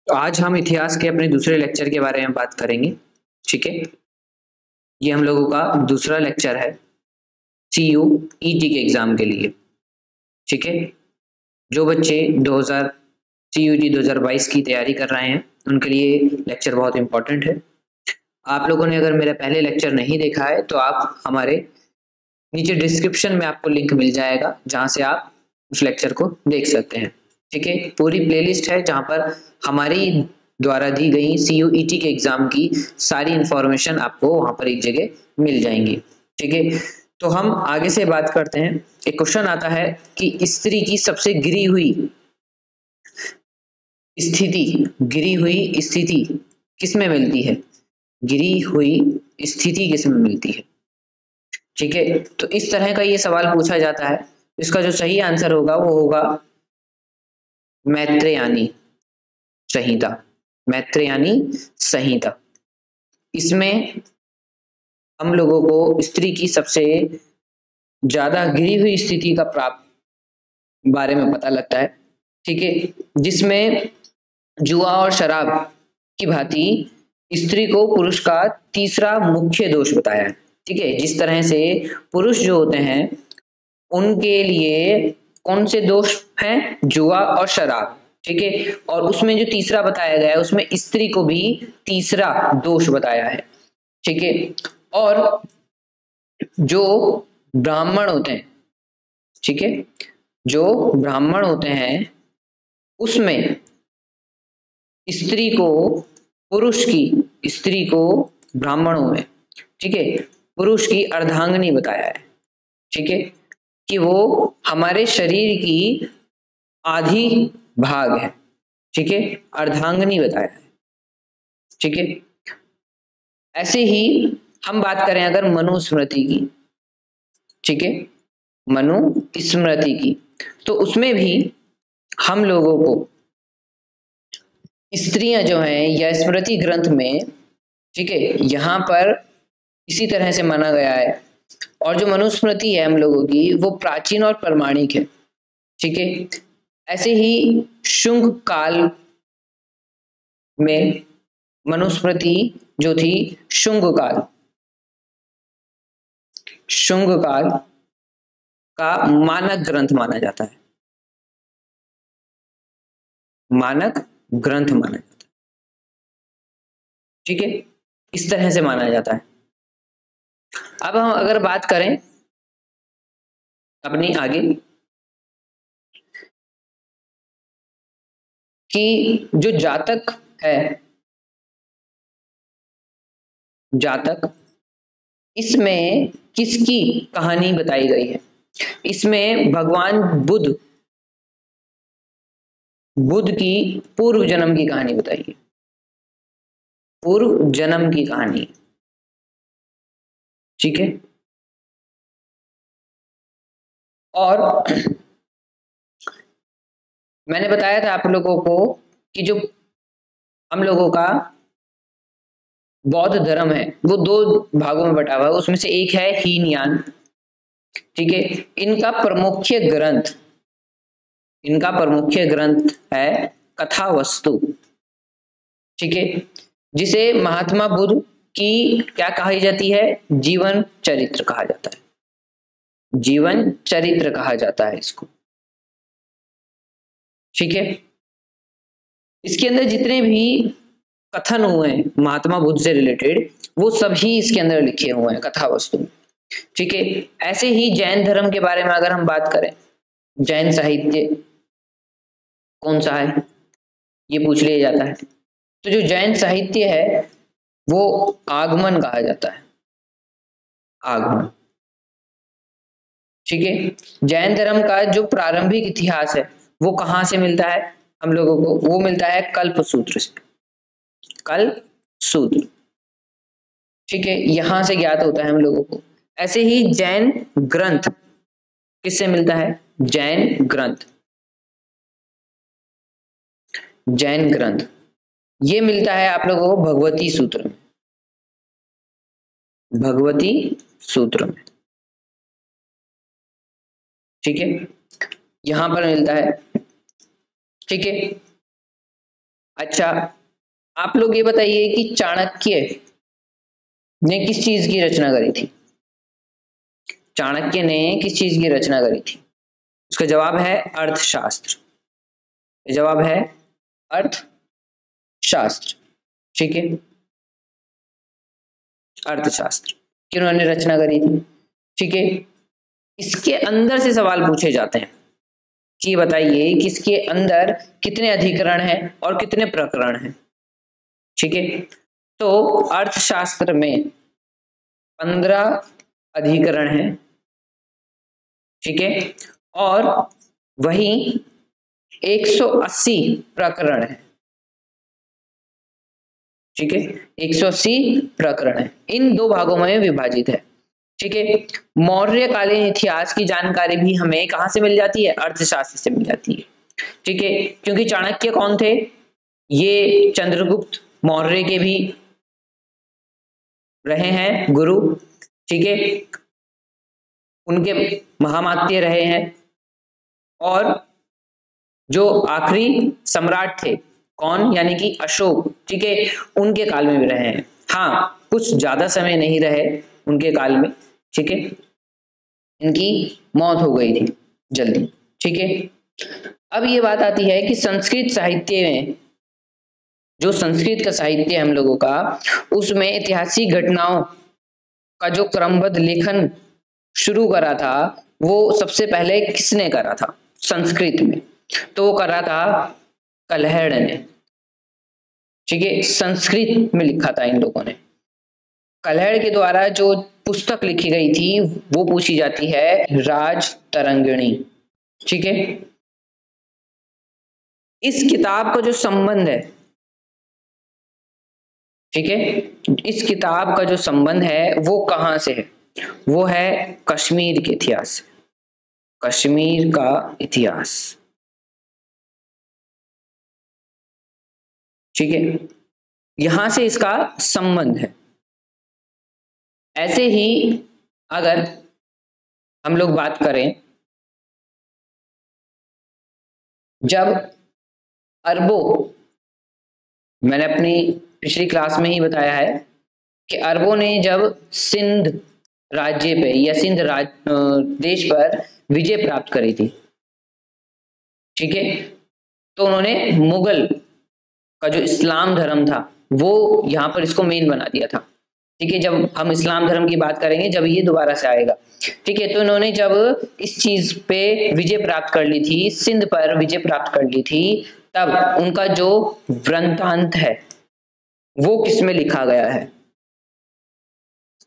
तो आज हम इतिहास के अपने दूसरे लेक्चर के बारे में बात करेंगे। ठीक है, ये हम लोगों का दूसरा लेक्चर है CUET के एग्जाम के लिए। ठीक है, जो बच्चे 2000 CUET 2022 की तैयारी कर रहे हैं उनके लिए लेक्चर बहुत इंपॉर्टेंट है। आप लोगों ने अगर मेरा पहले लेक्चर नहीं देखा है तो आप हमारे नीचे डिस्क्रिप्शन में आपको लिंक मिल जाएगा जहां से आप उस लेक्चर को देख सकते हैं। ठीक है, पूरी प्लेलिस्ट है जहां पर हमारी द्वारा दी गई CUET के एग्जाम की सारी इंफॉर्मेशन आपको वहां पर एक जगह मिल जाएंगी। ठीक है, तो हम आगे से बात करते हैं। एक क्वेश्चन आता है कि स्त्री की सबसे गिरी हुई स्थिति किसमें मिलती है? गिरी हुई स्थिति किसमें मिलती है? ठीक है, तो इस तरह का ये सवाल पूछा जाता है। इसका जो सही आंसर होगा वो होगा मैत्रेयानी संहिता। मैत्रेयानी संहिता, इसमें हम लोगों को स्त्री की सबसे ज्यादा गिरी हुई स्थिति का प्राप्त बारे में पता लगता है। ठीक है, जिसमें जुआ और शराब की भांति स्त्री को पुरुष का तीसरा मुख्य दोष बताया है। ठीक है, जिस तरह से पुरुष जो होते हैं उनके लिए कौन से दोष हैं? जुआ और शराब। ठीक है, और उसमें जो तीसरा बताया गया है उसमें स्त्री को भी तीसरा दोष बताया है। ठीक है, और जो ब्राह्मण होते हैं, ठीक है, जो ब्राह्मण होते हैं उसमें स्त्री को ब्राह्मणों में, ठीक है, पुरुष की अर्धांगिनी बताया है। ठीक है, कि वो हमारे शरीर की आधी भाग है। ठीक है, अर्धांगिनी बताया है। ठीक है, ऐसे ही हम बात करें अगर मनुस्मृति की, ठीक है, मनुस्मृति की, तो उसमें भी हम लोगों को स्त्रियां जो हैं या स्मृति ग्रंथ में, ठीक है, यहाँ पर इसी तरह से माना गया है। और जो मनुस्मृति है हम लोगों की वो प्राचीन और प्रमाणिक है। ठीक है, ऐसे ही शुंग काल में मनुस्मृति जो थी शुंग काल का मानक ग्रंथ माना जाता है। मानक ग्रंथ माना जाता है। ठीक है, इस तरह से माना जाता है। अब हम अगर बात करें अपनी आगे कि जो जातक है, जातक, इसमें किसकी कहानी बताई गई है? इसमें भगवान बुद्ध की पूर्व जन्म की कहानी बताई है। पूर्व जन्म की कहानी। ठीक है, और मैंने बताया था आप लोगों को कि जो हम लोगों का बौद्ध धर्म है वो दो भागों में बटा हुआ है। उसमें से एक है हीनयान। ठीक है, इनका प्रमुख ग्रंथ है कथावस्तु। ठीक है, जिसे महात्मा बुद्ध की क्या कही जाती है? जीवन चरित्र कहा जाता है। जीवन चरित्र कहा जाता है इसको। ठीक है, इसके अंदर जितने भी कथन हुए हैं महात्मा बुद्ध से रिलेटेड वो सभी इसके अंदर लिखे हुए हैं कथावस्तु में। ठीक है, ऐसे ही जैन धर्म के बारे में अगर हम बात करें, जैन साहित्य कौन सा है ये पूछ लिया जाता है। तो जो जैन साहित्य है वो आगमन कहा जाता है। आगमन। ठीक है, जैन धर्म का जो प्रारंभिक इतिहास है वो कहां से मिलता है हम लोगों को? वो मिलता है कल्प सूत्र से। कल्प सूत्र, ठीक है, यहां से ज्ञात होता है हम लोगों को। ऐसे ही जैन ग्रंथ किससे मिलता है? जैन ग्रंथ ये मिलता है आप लोगों को भगवती सूत्र में। ठीक है, यहां पर मिलता है। ठीक है, अच्छा, आप लोग ये बताइए कि चाणक्य ने किस चीज की रचना करी थी? चाणक्य ने किस चीज की रचना करी थी? उसका जवाब है अर्थशास्त्र। जवाब है अर्थशास्त्र। ठीक है, अर्थशास्त्र की उन्होंने रचना करी थी। ठीक है, इसके अंदर से सवाल पूछे जाते हैं कि बताइए कि इसके अंदर कितने अधिकरण हैं और कितने प्रकरण हैं। ठीक है, तो अर्थशास्त्र में 15 अधिकरण हैं। ठीक है, और वही 180 प्रकरण है। ठीक है, 180 प्रकरण है, इन दो भागों में विभाजित है। ठीक है, मौर्यकालीन इतिहास की जानकारी भी हमें कहां से मिल जाती है? अर्थशास्त्र से मिल जाती है। ठीक है, क्योंकि चाणक्य कौन थे? ये चंद्रगुप्त मौर्य के भी रहे हैं गुरु। ठीक है, उनके महामात्य रहे हैं, और जो आखिरी सम्राट थे कौन? यानी कि अशोक। ठीक है, उनके काल में भी रहे हैं। हाँ, कुछ ज्यादा समय नहीं रहे उनके काल में। ठीक है, इनकी मौत हो गई थी जल्दी। ठीक है, अब ये बात आती है कि संस्कृत साहित्य में, जो संस्कृत का साहित्य हम लोगों का, उसमें ऐतिहासिक घटनाओं का जो क्रमबद्ध लेखन शुरू करा था, वो सबसे पहले किसने करा था संस्कृत में? तो वो करा था कल्हड़ ने। ठीक है, संस्कृत में लिखा था इन लोगों ने। कल्हड़ के द्वारा जो पुस्तक लिखी गई थी वो पूछी जाती है राज तरंगिणी। ठीक है, इस किताब का जो संबंध है, ठीक है, इस किताब का जो संबंध है वो कहां से है? वो है कश्मीर के इतिहास से। कश्मीर का इतिहास। ठीक है, यहां से इसका संबंध है। ऐसे ही अगर हम लोग बात करें, जब अरबों, मैंने अपनी पिछली क्लास में ही बताया है कि अरबों ने जब सिंध राज्य पे या सिंध देश पर विजय प्राप्त करी थी, ठीक है, तो उन्होंने मुगल का जो इस्लाम धर्म था वो यहाँ पर इसको मेन बना दिया था। ठीक है, जब हम इस्लाम धर्म की बात करेंगे जब ये दोबारा से आएगा। ठीक है, तो इन्होंने जब इस चीज पे विजय प्राप्त कर ली थी, सिंध पर विजय प्राप्त कर ली थी, तब उनका जो वृत्तांत है वो किसमें लिखा गया है?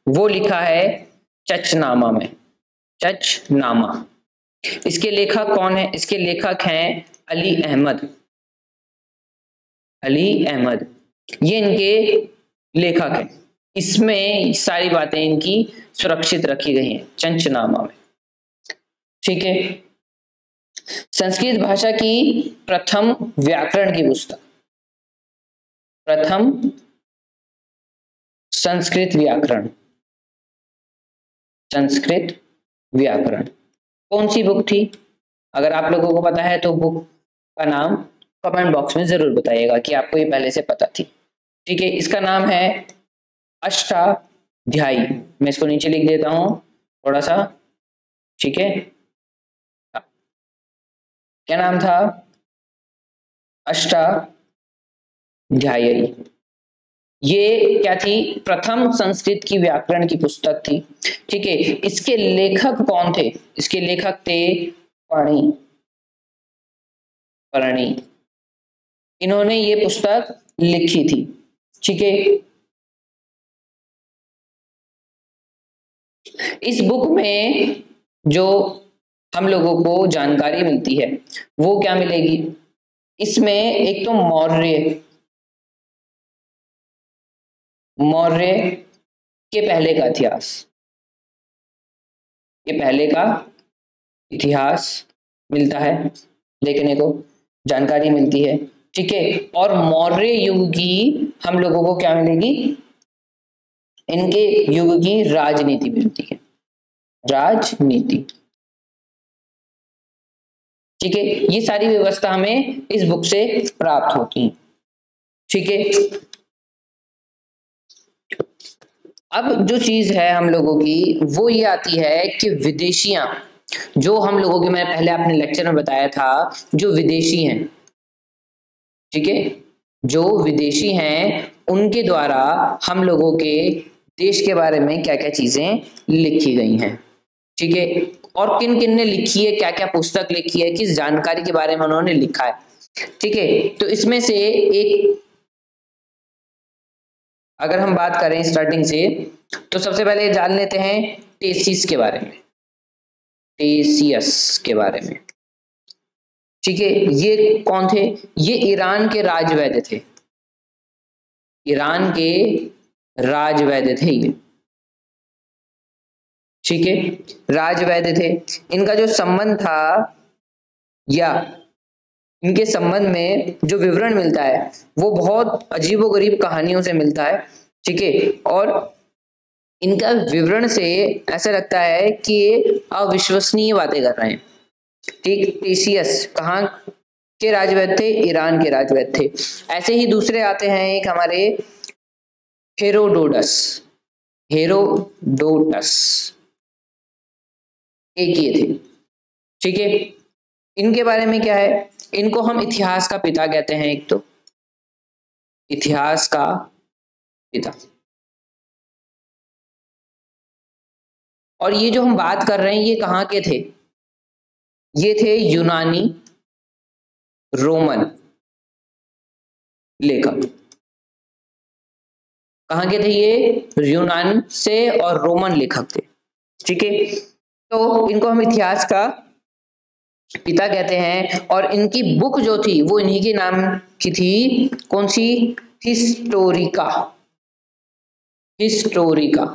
वो लिखा है चचनामा में। चचनामा। इसके लेखक कौन है? इसके लेखक हैं अली अहमद। अली अहमद, ये इनके लेखक हैं। इसमें सारी बातें इनकी सुरक्षित रखी गई हैं चंचनामा में। ठीक है, संस्कृत भाषा की प्रथम व्याकरण की पुस्तक, प्रथम संस्कृत व्याकरण, संस्कृत व्याकरण कौन सी बुक थी? अगर आप लोगों को पता है तो बुक का नाम कमेंट बॉक्स में जरूर बताइएगा कि आपको ये पहले से पता थी। ठीक है, इसका नाम है अष्टाध्यायी। मैं इसको नीचे लिख देता हूं थोड़ा सा। ठीक है, क्या नाम था? अष्टाध्यायी। ये क्या थी? प्रथम संस्कृत की व्याकरण की पुस्तक थी। ठीक है, इसके लेखक कौन थे? इसके लेखक थे पाणि। पाणि, इन्होंने ये पुस्तक लिखी थी। ठीक है, इस बुक में जो हम लोगों को जानकारी मिलती है वो क्या मिलेगी? इसमें एक तो मौर्य के पहले का इतिहास, ये पहले का इतिहास मिलता है देखने को, जानकारी मिलती है। ठीक है, और मौर्य युग की हम लोगों को क्या मिलेगी? इनके युग की राजनीति मिलती है, राजनीति। ठीक है, ये सारी व्यवस्था हमें इस बुक से प्राप्त होती है। ठीक है। अब जो चीज है हम लोगों की वो ये आती है कि विदेशियां, जो हम लोगों के, मैंने पहले अपने लेक्चर में बताया था, जो विदेशी हैं, ठीक है, जो विदेशी हैं उनके द्वारा हम लोगों के देश के बारे में क्या क्या चीजें लिखी गई हैं, ठीक है, और किन किन ने लिखी है, क्या क्या पुस्तक लिखी है, किस जानकारी के बारे में उन्होंने लिखा है, ठीक है। तो इसमें से एक अगर हम बात करें स्टार्टिंग से, तो सबसे पहले जान लेते हैं टेसीस के बारे में, टेसियस के बारे में, ठीक है। ये कौन थे? ये ईरान के राजवैद्य थे, ईरान के राजवैद्य थे ये, ठीक है, राजवैद्य थे। इनका जो संबंध था, या इनके संबंध में जो विवरण मिलता है वो बहुत अजीबोगरीब कहानियों से मिलता है, ठीक है, और इनका विवरण से ऐसा लगता है कि ये अविश्वसनीय बातें कर रहे हैं, ठीक। टेसियस कहाँ के राजवैद्य थे? ईरान के राजवैद्य थे। ऐसे ही दूसरे आते हैं एक हमारे हेरोडोटस, हेरोडोटस एक ये थे, ठीक है। इनके बारे में क्या है? इनको हम इतिहास का पिता कहते हैं, एक तो इतिहास का पिता। और ये जो हम बात कर रहे हैं ये कहाँ के थे? ये थे यूनानी रोमन लेखक। कहाँ के थे ये? यूनान से और रोमन लेखक थे, ठीक है। तो इनको हम इतिहास का पिता कहते हैं, और इनकी बुक जो थी वो इन्हीं के नाम की थी। कौन सी? हिस्टोरिका, हिस्टोरिका,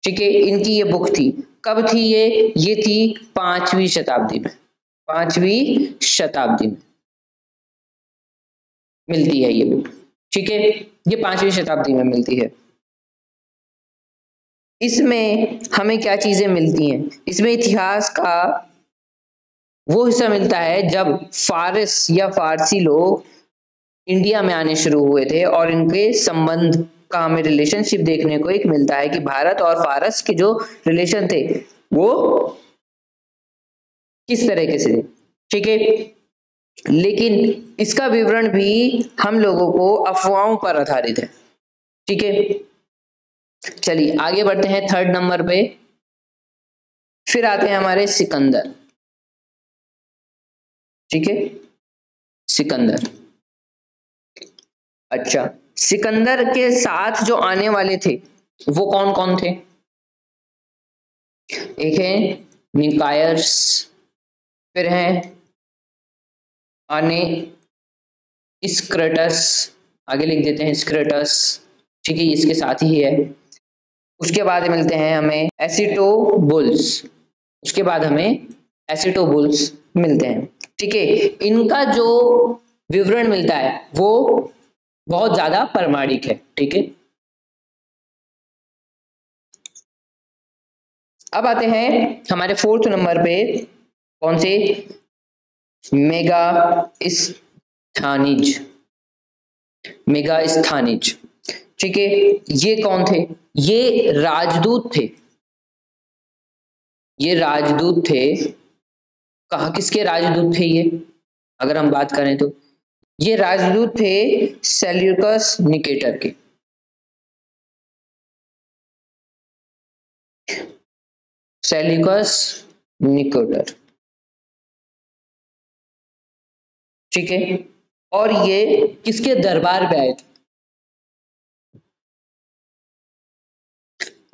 ठीक है। इनकी ये बुक थी। कब थी ये थी 5वीं शताब्दी में, 5वीं शताब्दी में मिलती है ये बुक, ठीक है। ये 5वीं शताब्दी में मिलती है। इसमें हमें क्या चीजें मिलती हैं? इसमें इतिहास का वो हिस्सा मिलता है जब फारस या फारसी लोग इंडिया में आने शुरू हुए थे, और इनके संबंध का हमें रिलेशनशिप देखने को एक मिलता है कि भारत और फारस के जो रिलेशन थे वो किस तरह के से थे, ठीक है। लेकिन इसका विवरण भी हम लोगों को अफवाहों पर आधारित है, ठीक है। चलिए आगे बढ़ते हैं 3rd नंबर पे। फिर आते हैं हमारे सिकंदर, ठीक है, सिकंदर। अच्छा, सिकंदर के साथ जो आने वाले थे वो कौन कौन थे? एक है निकायर्स, फिर है आने स्क्रेटस, आगे लिख देते हैं स्क्रेटस, ठीक है, इसके साथ ही है। उसके बाद मिलते हैं हमें एसिटोबुल्स, उसके बाद हमें एसिटोबुल्स मिलते हैं, ठीक है। इनका जो विवरण मिलता है वो बहुत ज्यादा प्रामाणिक है, ठीक है। अब आते हैं हमारे 4th नंबर पे, कौन से? मेगास्थनीज, मेगास्थनीज, ठीक है। ये कौन थे? ये राजदूत थे, ये राजदूत थे। कहाँ किसके राजदूत थे ये? अगर हम बात करें तो ये राजदूत थे सेल्यूकस निकेटर के, सेल्यूकस निकेटर, ठीक है। और ये किसके दरबार पे आए थे?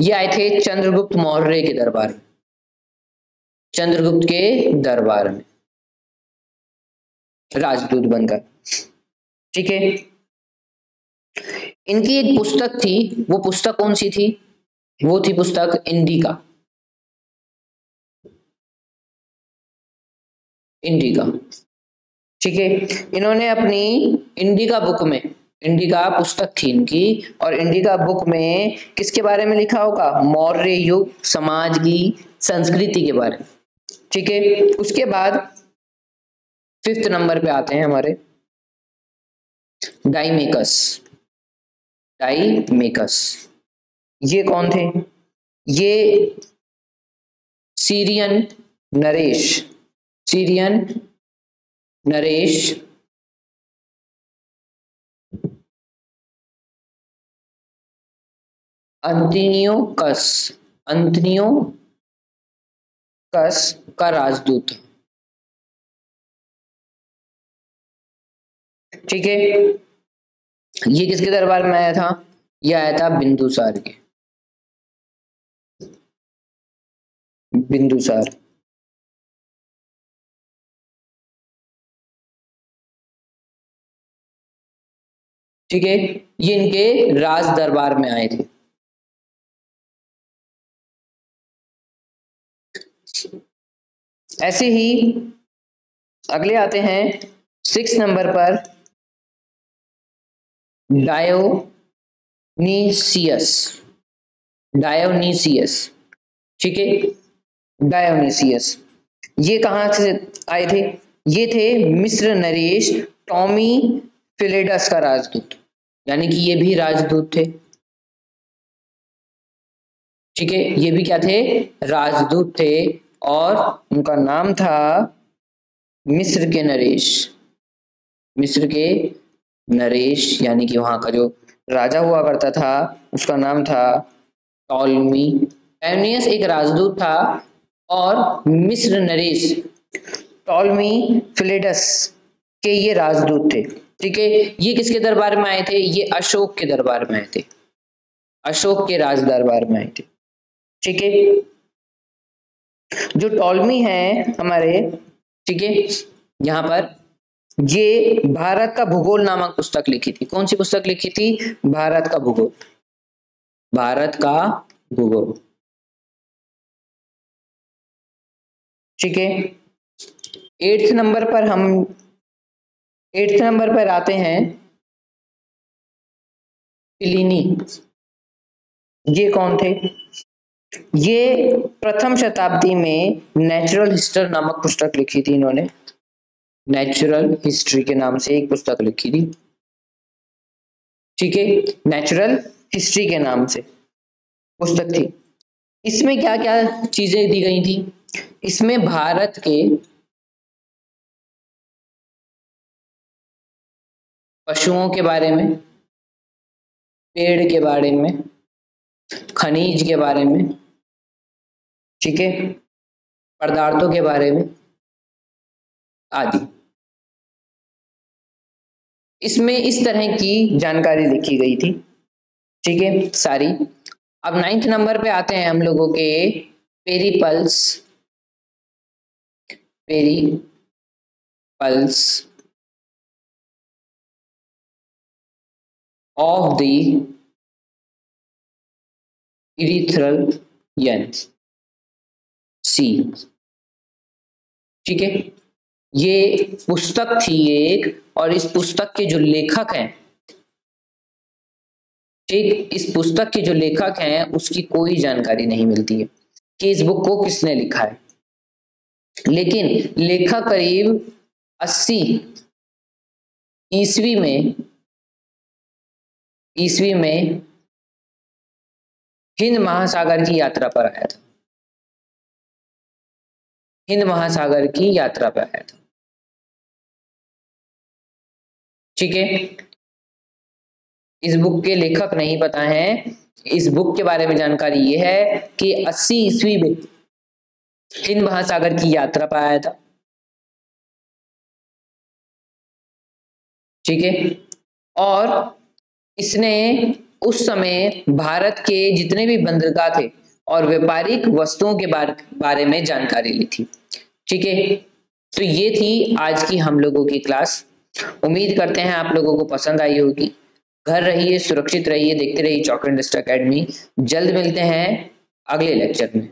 ये आए थे चंद्रगुप्त मौर्य के दरबार में, चंद्रगुप्त के दरबार में राजदूत बनकर, ठीक है। इनकी एक पुस्तक थी, वो पुस्तक कौन सी थी? वो थी पुस्तक इंडिका, इंडिका, ठीक है। इन्होंने अपनी इंडिका बुक में, इंडिका पुस्तक थी इनकी, और इंडिका बुक में किसके बारे में लिखा होगा? मौर्य युग समाज की संस्कृति के बारे में, ठीक है। उसके बाद 5th नंबर पे आते हैं हमारे डाइमेकस। डाइमेकस ये कौन थे? ये सीरियन नरेश, सीरियन नरेश अंतिनियोकस, अंतिनियोकस का राजदूत। ठीक है, ये किसके दरबार में आया था? ये आया था बिंदुसार के, बिंदुसार। ठीक है, ये इनके राज दरबार में आए थे। ऐसे ही अगले आते हैं 6 नंबर पर डायोनीसियस। डायोनीसियस, ठीक है, डायोनीसियस ये कहां से आए थे? ये थे मिस्र नरेश टॉमी फिलेडस का राजदूत, यानी कि ये भी राजदूत थे। ठीक है, ये भी क्या थे? राजदूत थे, और उनका नाम था मिस्र के नरेश। मिस्र के नरेश यानी कि वहां का जो राजा हुआ करता था उसका नाम था टॉलमी। डायोनियस एक राजदूत था और मिस्र नरेश टॉलमी फिलेडस के ये राजदूत थे। ठीक है, ये किसके दरबार में आए थे? ये अशोक के दरबार में आए थे, अशोक के राज दरबार में आए थे। ठीक है, जो टॉलमी है हमारे, ठीक है, यहाँ पर ये भारत का भूगोल नामक पुस्तक लिखी थी। कौन सी पुस्तक लिखी थी? भारत का भूगोल, भारत का भूगोल। ठीक है, 8th नंबर पर हम 8th नंबर पर आते हैं प्लिनी। ये कौन थे? ये प्रथम शताब्दी में नेचुरल हिस्ट्री नामक पुस्तक लिखी थी इन्होंने। नेचुरल हिस्ट्री के नाम से एक पुस्तक लिखी थी। ठीक है, नेचुरल हिस्ट्री के नाम से पुस्तक थी। इसमें क्या क्या चीजें दी गई थी? इसमें भारत के पशुओं के बारे में, पेड़ के बारे में, खनिज के बारे में, ठीक है, पदार्थों के बारे में आदि, इसमें इस तरह की जानकारी लिखी गई थी। ठीक है, सारी। अब 9th नंबर पे आते हैं हम लोगों के periplus. Periplus of the Erythraean sea. ठीक है, ये पुस्तक थी एक, और इस पुस्तक के जो लेखक हैं, ठीक, इस पुस्तक के जो लेखक हैं उसकी कोई जानकारी नहीं मिलती है कि इस बुक को किसने लिखा है। लेकिन लेखक करीब 80 ईस्वी में हिंद महासागर की यात्रा पर आया था। हिंद महासागर की यात्रा पर आया था। ठीक है, इस बुक के लेखक नहीं पता है। इस बुक के बारे में जानकारी यह है कि 80 ईस्वी में हिंद महासागर की यात्रा पर आया था। ठीक है, और इसने उस समय भारत के जितने भी बंदरगाह थे और व्यापारिक वस्तुओं के बारे में जानकारी ली थी। ठीक है, तो ये थी आज की हम लोगों की क्लास। उम्मीद करते हैं आप लोगों को पसंद आई होगी। घर रहिए, सुरक्षित रहिए, देखते रहिए चॉकलेट डस्ट एकेडमी। जल्द मिलते हैं अगले लेक्चर में।